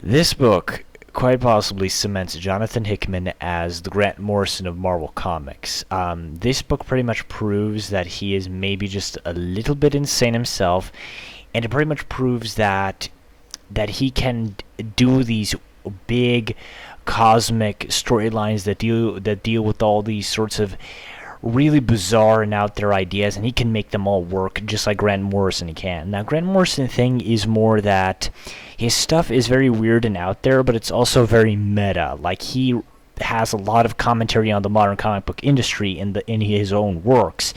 This book quite possibly cements Jonathan Hickman as the Grant Morrison of Marvel Comics. This book pretty much proves that he is maybe just a little bit insane himself, and it pretty much proves that he can do these big cosmic storylines that deal with all these sorts of really bizarre and out there ideas, and he can make them all work just like Grant Morrison can. Now, Grant Morrison thing is more that his stuff is very weird and out there, but it's also very meta. Like, he has a lot of commentary on the modern comic book industry in his own works,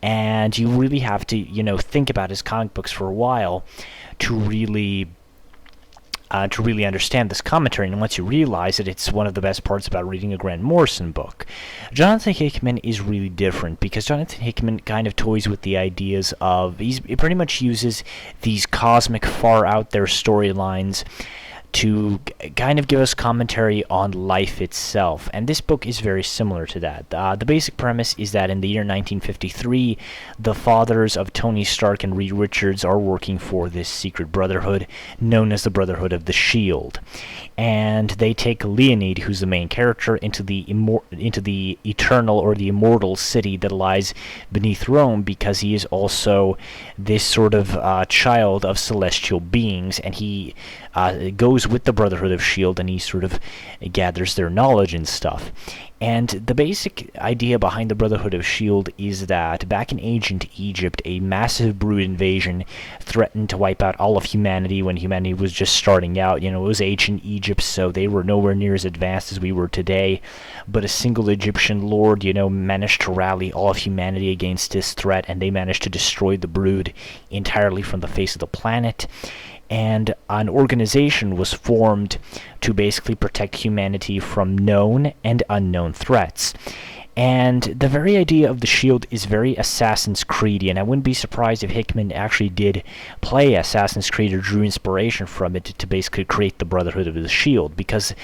and you really have to think about his comic books for a while to really understand this commentary, and once you realize it, it's one of the best parts about reading a Grant Morrison book. Jonathan Hickman is really different, because Jonathan Hickman kind of toys with the ideas of, he pretty much uses these cosmic, far out there storylines to kind of give us commentary on life itself, and this book is very similar to that. The basic premise is that in the year 1953, the fathers of Tony Stark and Reed Richards are working for this secret brotherhood known as the Brotherhood of the S.H.I.E.L.D. And they take Leonid, who's the main character, into the eternal or the immortal city that lies beneath Rome, because he is also this sort of child of celestial beings, and he goes with the Brotherhood of S.H.I.E.L.D. and he sort of gathers their knowledge and stuff. And the basic idea behind the Brotherhood of S.H.I.E.L.D. is that back in ancient Egypt, a massive brood invasion threatened to wipe out all of humanity when humanity was just starting out. It was ancient Egypt, so they were nowhere near as advanced as we were today. But a single Egyptian lord, managed to rally all of humanity against this threat, and they managed to destroy the brood entirely from the face of the planet. And an organization was formed to basically protect humanity from known and unknown threats. And the very idea of the S.H.I.E.L.D. is very Assassin's Creed, and I wouldn't be surprised if Hickman actually did play Assassin's Creed or drew inspiration from it to basically create the Brotherhood of the S.H.I.E.L.D., because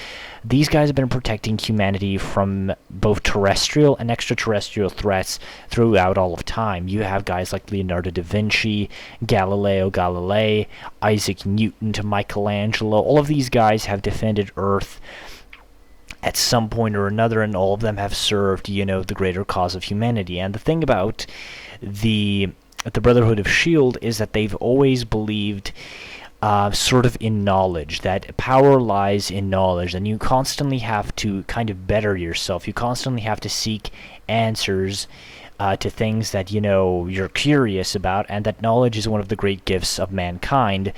these guys have been protecting humanity from both terrestrial and extraterrestrial threats throughout all of time. You have guys like Leonardo da Vinci, Galileo Galilei, Isaac Newton to Michelangelo. All of these guys have defended Earth at some point or another, and all of them have served, the greater cause of humanity. And the thing about the Brotherhood of S.H.I.E.L.D. is that they've always believed sort of in knowledge, that power lies in knowledge, and you constantly have to kind of better yourself. You constantly have to seek answers to things that, you're curious about, and that knowledge is one of the great gifts of mankind.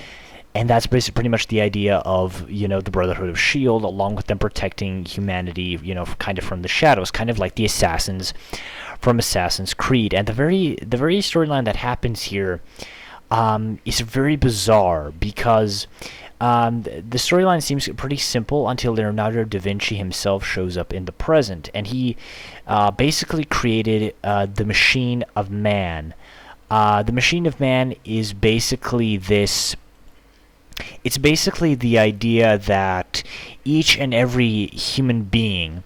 And that's basically pretty much the idea of, the Brotherhood of S.H.I.E.L.D., along with them protecting humanity, kind of from the shadows, kind of like the assassins from Assassin's Creed. And the very storyline that happens here is very bizarre, because the storyline seems pretty simple until Leonardo da Vinci himself shows up in the present, and he basically created the Machine of Man. The Machine of Man is basically this. It's basically the idea that each and every human being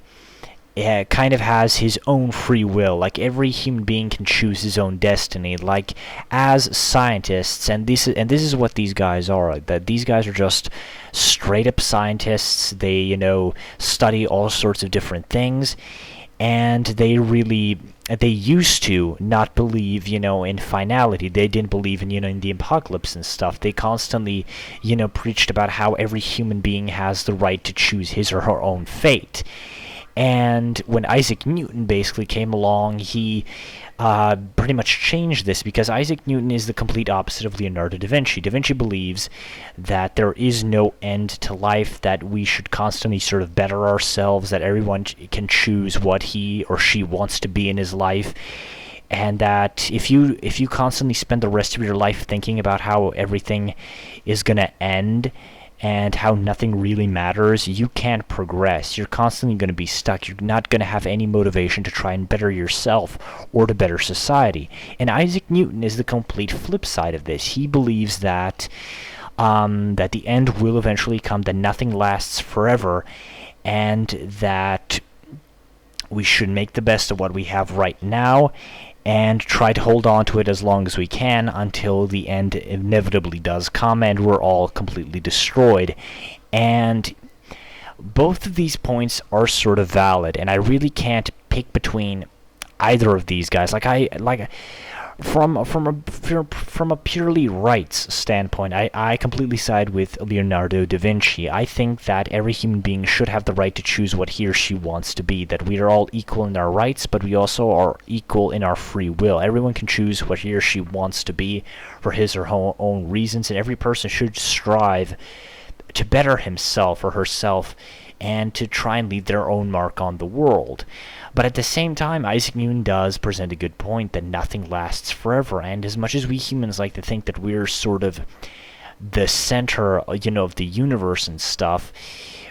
kind of has his own free will. Like, every human being can choose his own destiny. Like, as scientists, and this is what these guys are. That these guys are just straight up scientists. They study all sorts of different things, and they used to not believe, in finality. They didn't believe in the apocalypse and stuff. They constantly, preached about how every human being has the right to choose his or her own fate. And when Isaac Newton basically came along, he pretty much changed this, because Isaac Newton is the complete opposite of Leonardo da Vinci. Da Vinci believes that there is no end to life, that we should constantly sort of better ourselves, that everyone can choose what he or she wants to be in his life, and that if you constantly spend the rest of your life thinking about how everything is going to end and how nothing really matters, you can't progress. You're constantly going to be stuck. You're not going to have any motivation to try and better yourself or to better society. And Isaac Newton is the complete flip side of this. He believes that that the end will eventually come, that nothing lasts forever, and that we should make the best of what we have right now, and try to hold on to it as long as we can until the end inevitably does come and we're all completely destroyed. And both of these points are sort of valid, and I really can't pick between either of these guys. From a purely rights standpoint, I completely side with Leonardo da Vinci. I think that every human being should have the right to choose what he or she wants to be, that we are all equal in our rights, but we also are equal in our free will. Everyone can choose what he or she wants to be for his or her own reasons, and every person should strive to better himself or herself and to try and leave their own mark on the world. But at the same time, Isaac Newton does present a good point that nothing lasts forever, and as much as we humans like to think that we're sort of the center, of the universe and stuff,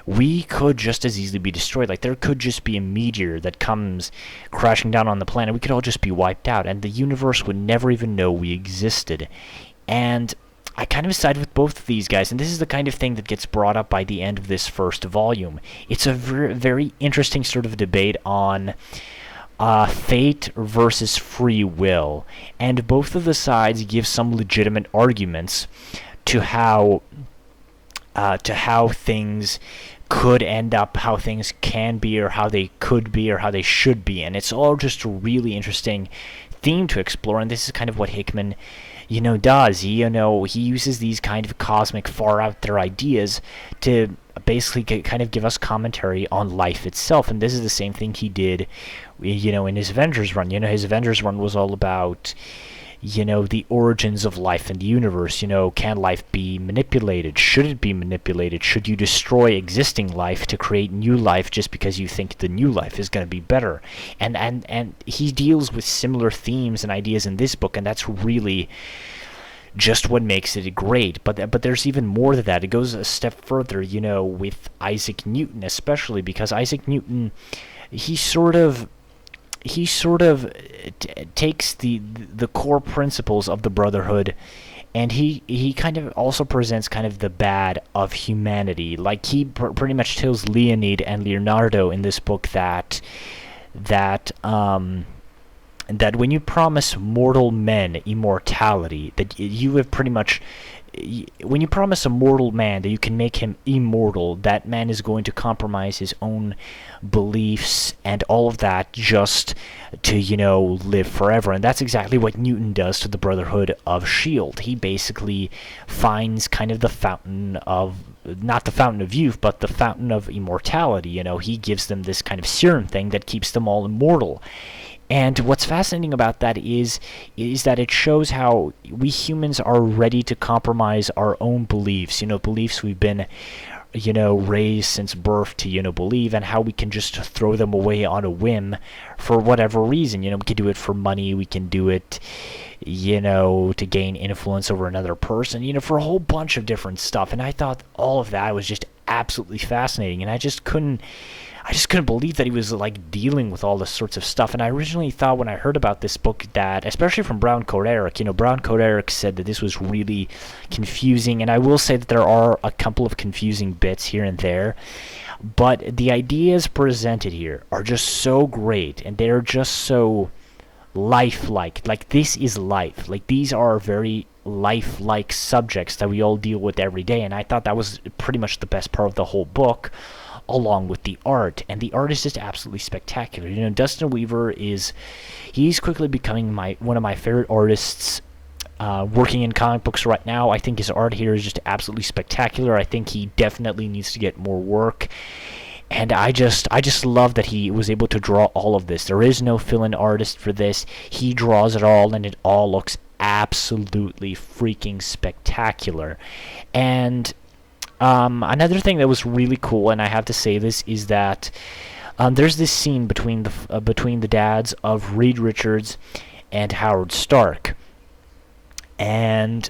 we could just as easily be destroyed. Like, there could just be a meteor that comes crashing down on the planet. We could all just be wiped out, and the universe would never even know we existed. And I kind of side with both of these guys, and this is the kind of thing that gets brought up by the end of this first volume. It's a very interesting sort of debate on fate versus free will, and both of the sides give some legitimate arguments to how things could end up, how things can be, or how they could be, or how they should be, and it's all just a really interesting theme to explore, and this is kind of what Hickman does. He uses these kind of cosmic, far out there ideas to basically kind of give us commentary on life itself. And this is the same thing he did, in his Avengers run. His Avengers run was all about, the origins of life and the universe. Can life be manipulated? Should it be manipulated? Should you destroy existing life to create new life just because you think the new life is going to be better? And he deals with similar themes and ideas in this book, and that's really just what makes it great. But there's even more to that. It goes a step further, with Isaac Newton, especially because Isaac Newton, he sort of takes the core principles of the Brotherhood, and he kind of also presents kind of the bad of humanity. Like, he pretty much tells Leonid and Leonardo in this book that when you promise mortal men immortality, that you have pretty much, when you promise a mortal man that you can make him immortal, that man is going to compromise his own beliefs and all of that just to, live forever. And that's exactly what Newton does to the Brotherhood of S.H.I.E.L.D. He basically finds kind of the fountain of, not the fountain of youth, but the fountain of immortality. He gives them this kind of serum thing that keeps them all immortal. And what's fascinating about that is that it shows how we humans are ready to compromise our own beliefs, beliefs we've been, raised since birth to, believe, and how we can just throw them away on a whim for whatever reason. We can do it for money, we can do it, to gain influence over another person, for a whole bunch of different stuff. And I thought all of that was just absolutely fascinating, and I just couldn't believe that he was like dealing with all this sorts of stuff. And I originally thought, when I heard about this book, that, especially from Brown Coat Eric, Brown Coat Eric said that this was really confusing, and I will say that there are a couple of confusing bits here and there, but the ideas presented here are just so great, and they're just so lifelike. Like, this is life. Like, these are very lifelike subjects that we all deal with every day, and I thought that was pretty much the best part of the whole book, along with the art. And the art is just absolutely spectacular. Dustin Weaver he's quickly becoming one of my favorite artists working in comic books right now. I think his art here is just absolutely spectacular. I think he definitely needs to get more work. And I just love that he was able to draw all of this. There is no fill-in artist for this. He draws it all, and it all looks absolutely freaking spectacular. And another thing that was really cool, and I have to say this, is that there's this scene between the dads of Reed Richards and Howard Stark, and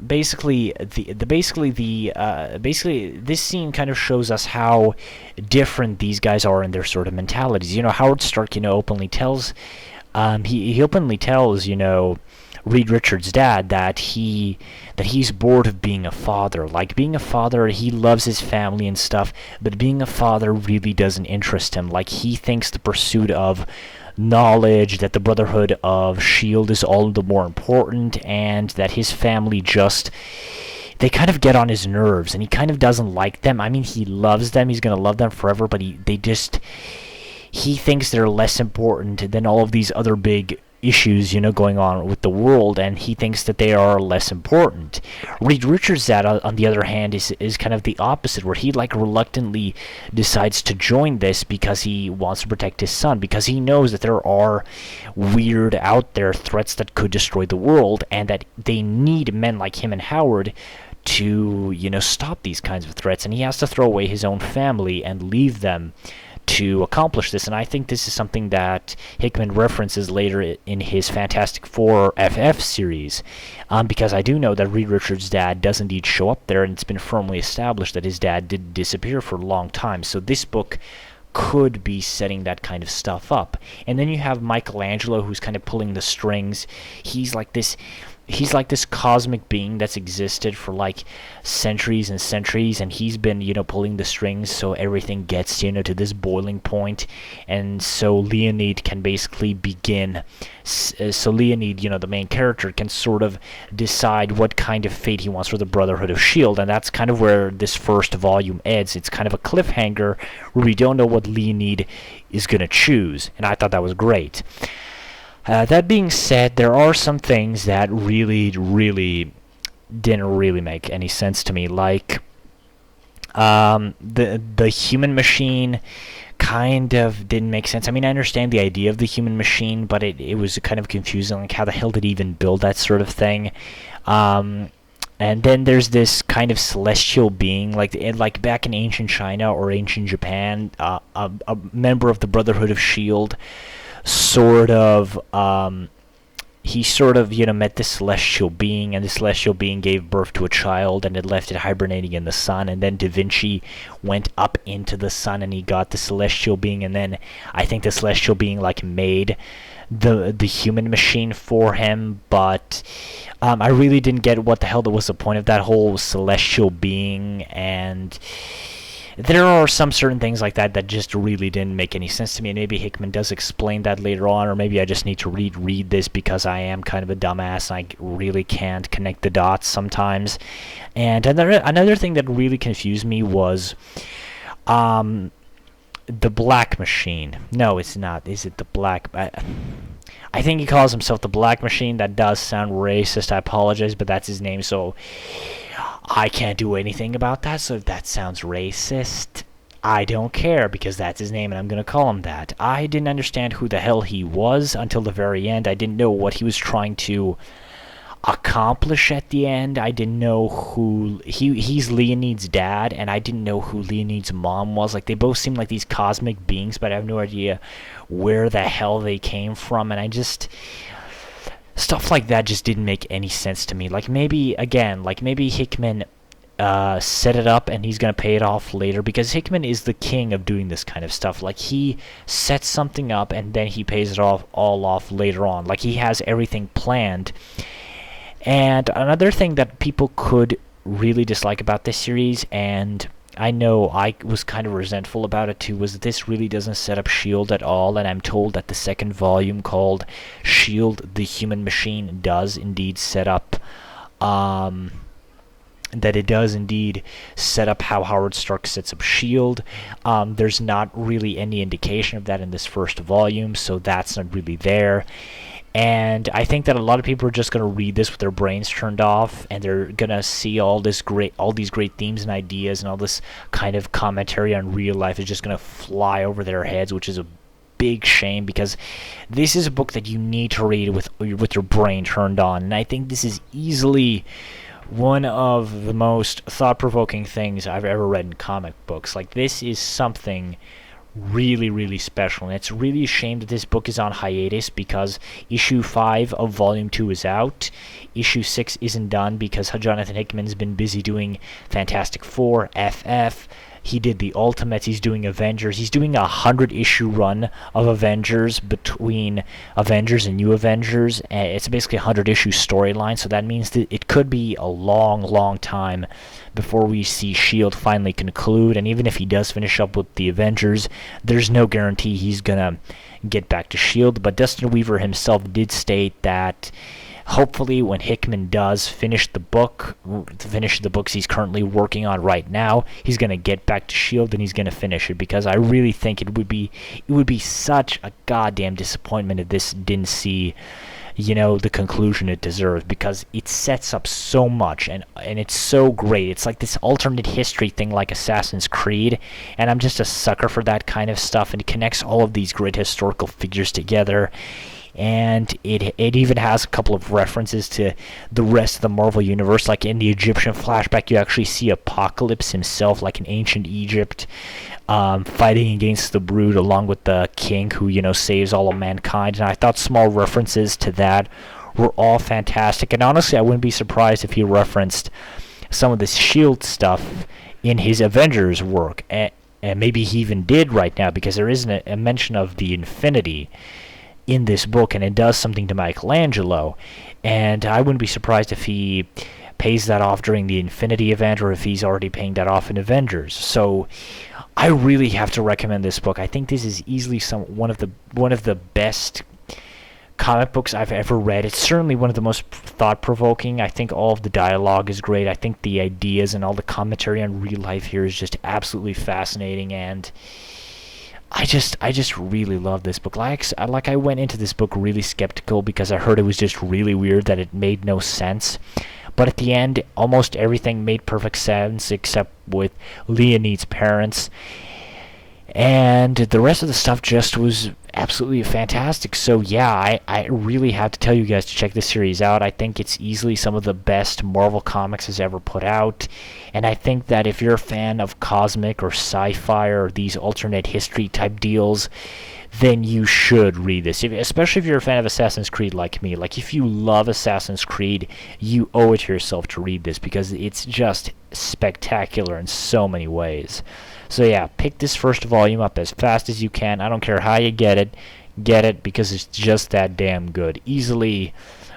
basically this scene kind of shows us how different these guys are in their sort of mentalities. Howard Stark, openly tells he openly tells Reed Richards' dad that he's bored of being a father. Like, being a father, he loves his family and stuff, but being a father really doesn't interest him. Like, he thinks the pursuit of knowledge that the Brotherhood of S.H.I.E.L.D. is all the more important, and that his family just, they kind of get on his nerves, and he kind of doesn't like them. I mean, he loves them, he's going to love them forever, but he thinks they're less important than all of these other big issues, going on with the world, and he thinks that they are less important. Reed Richards, that on the other hand, is kind of the opposite, where he reluctantly decides to join this because he wants to protect his son, because he knows that there are weird out there threats that could destroy the world, and that they need men like him and Howard to, stop these kinds of threats, and he has to throw away his own family and leave them to accomplish this. And I think this is something that Hickman references later in his Fantastic Four FF series, because I do know that Reed Richards' dad does indeed show up there, and it's been firmly established that his dad did disappear for a long time. So this book could be setting that kind of stuff up. And then you have Michelangelo, who's kind of pulling the strings. He's like this cosmic being that's existed for centuries and centuries, and he's been pulling the strings so everything gets to this boiling point, and so Leonid can basically begin. So Leonid, the main character, can sort of decide what kind of fate he wants for the Brotherhood of S.H.I.E.L.D., and that's kind of where this first volume ends. It's kind of a cliffhanger where we don't know what Leonid is going to choose, and I thought that was great. That being said, there are some things that really didn't really make any sense to me, like the human machine kind of didn't make sense. I mean, I understand the idea of the human machine, but it was kind of confusing, like how the hell did he even build that sort of thing? And then there's this kind of celestial being, like back in ancient China or ancient Japan, a member of the Brotherhood of S.H.I.E.L.D. He sort of met this celestial being, and the celestial being gave birth to a child, and it left it hibernating in the sun, and then Da Vinci went up into the sun, and he got the celestial being, and then I think the celestial being made the human machine for him, but I really didn't get what the hell was the point of that whole celestial being, and there are some certain things like that that just really didn't make any sense to me, and maybe Hickman does explain that later on, or maybe I just need to read this because I am kind of a dumbass and I really can't connect the dots sometimes. And another thing that really confused me was the Black Machine. No, it's not. Is it the Black... I think he calls himself the Black Machine. That does sound racist. I apologize, but that's his name, so I can't do anything about that. So if that sounds racist, I don't care, because that's his name and I'm going to call him that. I didn't understand who the hell he was until the very end. I didn't know what he was trying to accomplish at the end. I didn't know who... He's Leonid's dad, and I didn't know who Leonid's mom was. They both seem like these cosmic beings, but I have no idea where the hell they came from, and I just... Stuff like that just didn't make any sense to me. Maybe Hickman set it up and he's going to pay it off later, because Hickman is the king of doing this kind of stuff. He sets something up and then he pays it all off later on. He has everything planned. And another thing that people could really dislike about this series, and I know I was kind of resentful about it too, was that this really doesn't set up S.H.I.E.L.D. at all, and I'm told that the second volume called S.H.I.E.L.D. The Human Machine does indeed set up, how Howard Stark sets up S.H.I.E.L.D. There's not really any indication of that in this first volume, so that's not really there. And I think that a lot of people are just going to read this with their brains turned off, and they're going to see all these great themes and ideas, and all this kind of commentary on real life is just going to fly over their heads, which is a big shame, because this is a book that you need to read with your brain turned on. And I think this is easily one of the most thought-provoking things I've ever read in comic books. This is something really special, and it's really a shame that this book is on hiatus, because issue 5 of volume 2 is out. Issue 6 isn't done because Jonathan Hickman's been busy doing Fantastic Four, FF, He did the Ultimates. He's doing Avengers. He's doing a 100-issue run of Avengers between Avengers and New Avengers. And it's basically a 100-issue storyline, so that means that it could be a long, long time before we see S.H.I.E.L.D. finally conclude. And even if he does finish up with the Avengers, there's no guarantee he's going to get back to S.H.I.E.L.D. But Dustin Weaver himself did state that hopefully when Hickman does finish the books he's currently working on right now, he's going to get back to S.H.I.E.L.D. and he's going to finish it, because I really think it would be such a goddamn disappointment if this didn't see the conclusion it deserves, because it sets up so much and it's so great. It's like this alternate history thing like Assassin's Creed, and I'm just a sucker for that kind of stuff, and it connects all of these great historical figures together. And it even has a couple of references to the rest of the Marvel Universe. Like in the Egyptian flashback, you actually see Apocalypse himself, like in ancient Egypt, fighting against the Brood along with the king who, saves all of mankind. And I thought small references to that were all fantastic. And honestly, I wouldn't be surprised if he referenced some of this S.H.I.E.L.D. stuff in his Avengers work. And maybe he even did right now, because there isn't a mention of the Infinity in this book, and it does something to Michelangelo, and I wouldn't be surprised if he pays that off during the Infinity event, or if he's already paying that off in Avengers. So I really have to recommend this book. I think this is easily one of the best comic books I've ever read. It's certainly one of the most thought-provoking. I think all of the dialogue is great. I think the ideas and all the commentary on real life here is just absolutely fascinating, and I just really love this book. Like I went into this book really skeptical, because I heard it was just really weird, that it made no sense. But at the end, almost everything made perfect sense, except with Leonid's parents. And the rest of the stuff just was absolutely fantastic. So yeah, I really have to tell you guys to check this series out. I think it's easily some of the best Marvel Comics has ever put out. And I think that if you're a fan of cosmic or sci-fi or these alternate history type deals, then you should read this. Especially if you're a fan of Assassin's Creed like me. Like, if you love Assassin's Creed, you owe it to yourself to read this, because it's just spectacular in so many ways. So yeah, pick this first volume up as fast as you can. I don't care how you get it, because it's just that damn good. Easily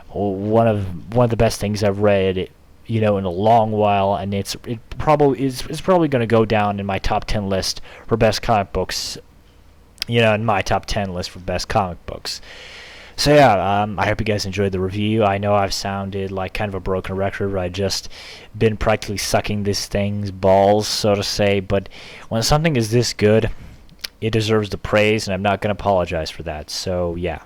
one of the best things I've read, in a long while, and it's probably going to go down in my top 10 list for best comic books. In my top 10 list for best comic books. So yeah, I hope you guys enjoyed the review. I know I've sounded like kind of a broken record. I've just been practically sucking this thing's balls, so to say. But when something is this good, it deserves the praise, and I'm not going to apologize for that. So yeah.